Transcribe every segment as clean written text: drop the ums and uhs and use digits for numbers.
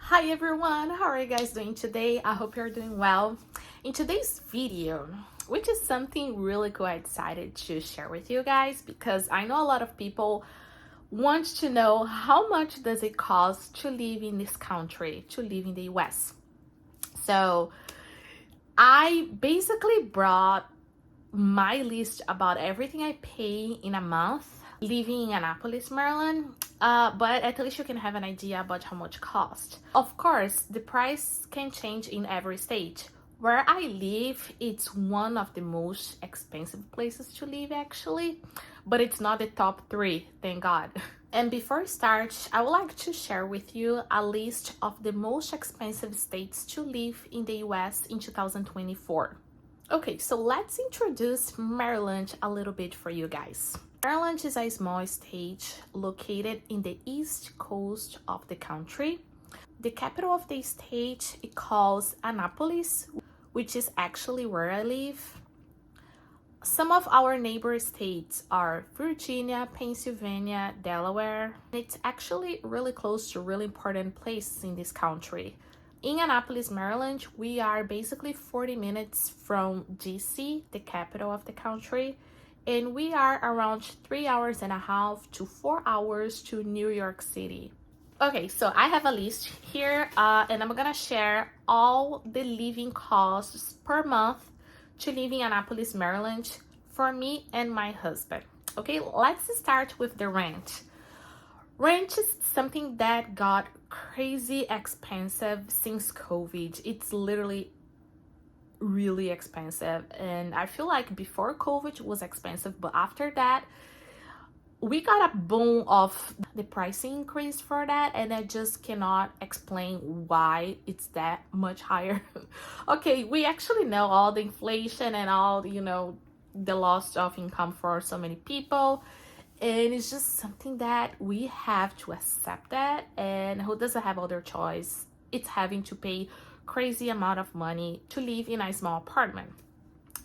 Hi everyone, how are you guys doing today? I hope you're doing well. In today's video, which is something really cool, I decided to share with you guys because I know a lot of people want to know how much does it cost to live in this country, to live in the US. So I basically brought my list about everything I pay in a month living in Annapolis, Maryland. But at least you can have an idea about how much cost. Of course, the price can change in every state. Where I live, it's one of the most expensive places to live actually, but it's not the top three, thank God. And before I start, I would like to share with you a list of the most expensive states to live in the US in 2024. Okay, so let's introduce Maryland a little bit for you guys. Maryland is a small state located in the east coast of the country. The capital of the state is called Annapolis, which is actually where I live. Some of our neighbor states are Virginia, Pennsylvania, Delaware. It's actually really close to really important places in this country. In Annapolis, Maryland, we are basically 40 minutes from DC, the capital of the country, and we are around 3 hours and a half to 4 hours to New York City. Okay, so I have a list here, and I'm gonna share all the living costs per month to live in Annapolis, Maryland for me and my husband. Okay, let's start with the rent. Rent is something that got crazy expensive since COVID. It's literally really expensive, and I feel like before COVID was expensive, but after that we got a boom of the pricing increase for that, and I just cannot explain why it's that much higher. Okay, we actually know all the inflation and all, the loss of income for so many people, and it's just something that we have to accept that, and who doesn't have other choice? It's having to pay crazy amount of money to live in a small apartment.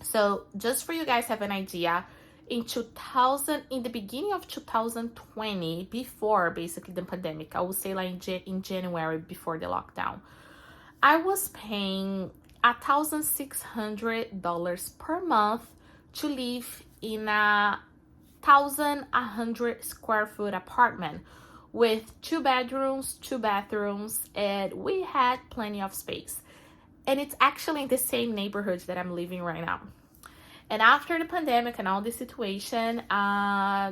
So just for you guys have an idea, in the beginning of 2020, before basically the pandemic, I would say like in January before the lockdown, I was paying $1,600 per month to live in a 1,100 square foot apartment with 2 bedrooms, 2 bathrooms, and we had plenty of space. And it's actually in the same neighborhood that I'm living right now. And after the pandemic and all this situation,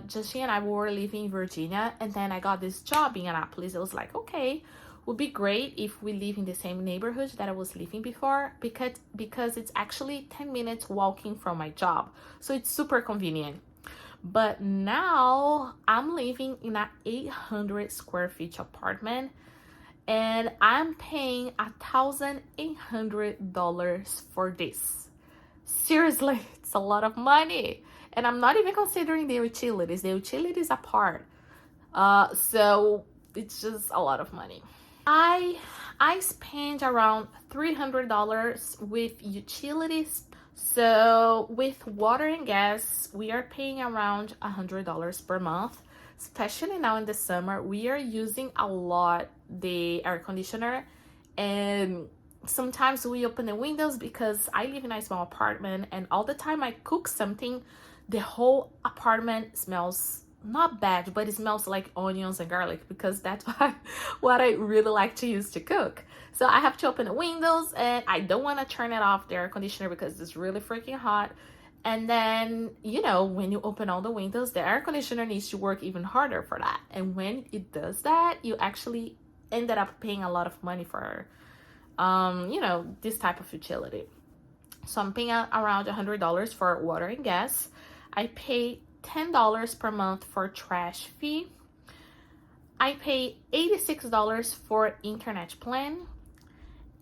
Justin and I were living in Virginia, and then I got this job in Annapolis. I was like, okay, would be great if we live in the same neighborhood that I was living before, because it's actually 10 minutes walking from my job. So it's super convenient. But now I'm living in an 800 square feet apartment, and I'm paying $1,800 for this. Seriously, it's a lot of money, and I'm not even considering the utilities apart. So it's just a lot of money. I spend around $300 with utilities. So with water and gas, we are paying around $100 per month. Especially now in the summer, we are using a lot the air conditioner, and sometimes we open the windows because I live in a small apartment, and all the time I cook something, the whole apartment smells not bad, but it smells like onions and garlic, because that's what I really like to use to cook. So I have to open the windows, and I don't want to turn it off, the air conditioner, because it's really freaking hot. And then, when you open all the windows, the air conditioner needs to work even harder for that. And when it does that, you actually ended up paying a lot of money for this type of utility. So I'm paying around $100 for water and gas. I pay $10 per month for trash fee. I pay $86 for internet plan.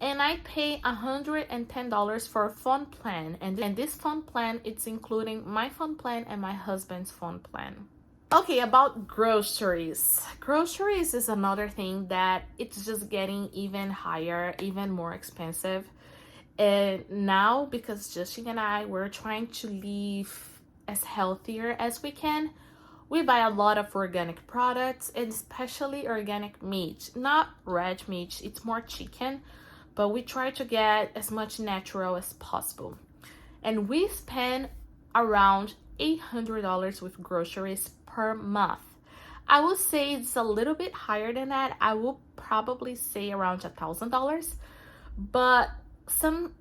And I pay $110 for a phone plan. And this phone plan, it's including my phone plan and my husband's phone plan. Okay, about groceries. Groceries is another thing that it's just getting even higher, even more expensive. And now, because Justin and I, we're trying to live as healthier as we can, We buy a lot of organic products, and especially organic meat. Not red meat, it's more chicken, but we try to get as much natural as possible. And we spend around $800 with groceries per month. I would say it's a little bit higher than that. I will probably say around $1,000, but some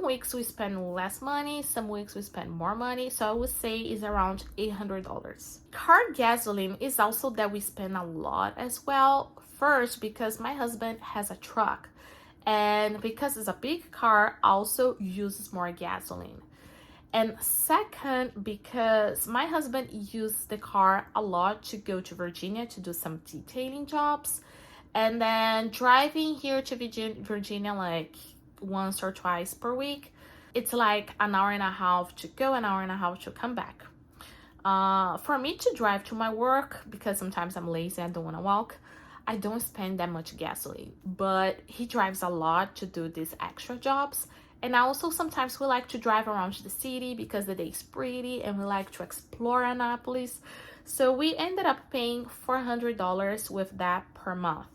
weeks we spend less money, some weeks we spend more money, so I would say it's around $800. Car gasoline is also that we spend a lot as well. First, because my husband has a truck, and because it's a big car, also uses more gasoline. And second, because my husband used the car a lot to go to Virginia to do some detailing jobs, and then driving here to Virginia like once or twice per week, it's like an hour and a half to go, an hour and a half to come back. For me to drive to my work, because sometimes I'm lazy, I don't want to walk, I don't spend that much gasoline. But he drives a lot to do these extra jobs. And also sometimes we like to drive around the city because the day is pretty and we like to explore Annapolis. So we ended up paying $400 with that per month.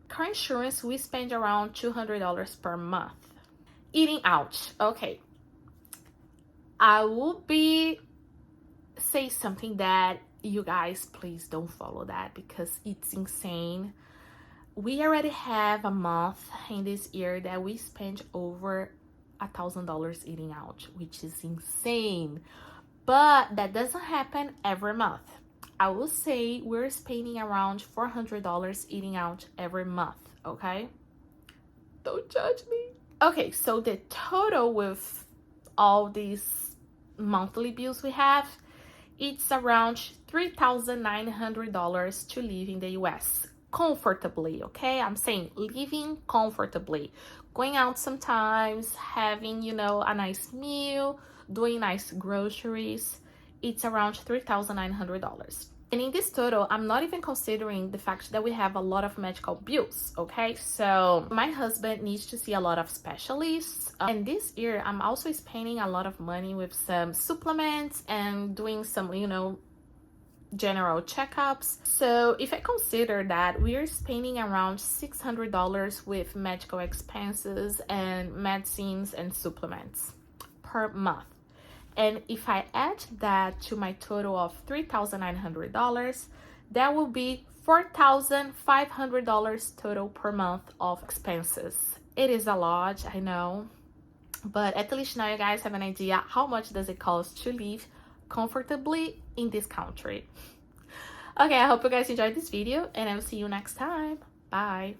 Car insurance, we spend around $200 per month. Eating out. Okay. I will say something that you guys please don't follow that because it's insane. We already have a month in this year that we spent over $1,000 eating out, which is insane. But that doesn't happen every month. I will say we're spending around $400 eating out every month, okay? Don't judge me. Okay, so the total with all these monthly bills we have, it's around $3,900 to live in the US comfortably, okay? I'm saying living comfortably. Going out sometimes, having, a nice meal, doing nice groceries. It's around $3,900. And in this total, I'm not even considering the fact that we have a lot of medical bills, okay? So my husband needs to see a lot of specialists. And this year, I'm also spending a lot of money with some supplements and doing some, general checkups. So if I consider that, we are spending around $600 with medical expenses and medicines and supplements per month. And if I add that to my total of $3,900, that will be $4,500 total per month of expenses. It is a lot, I know, but at least now you guys have an idea how much does it cost to live comfortably in this country. Okay, I hope you guys enjoyed this video and I will see you next time. Bye.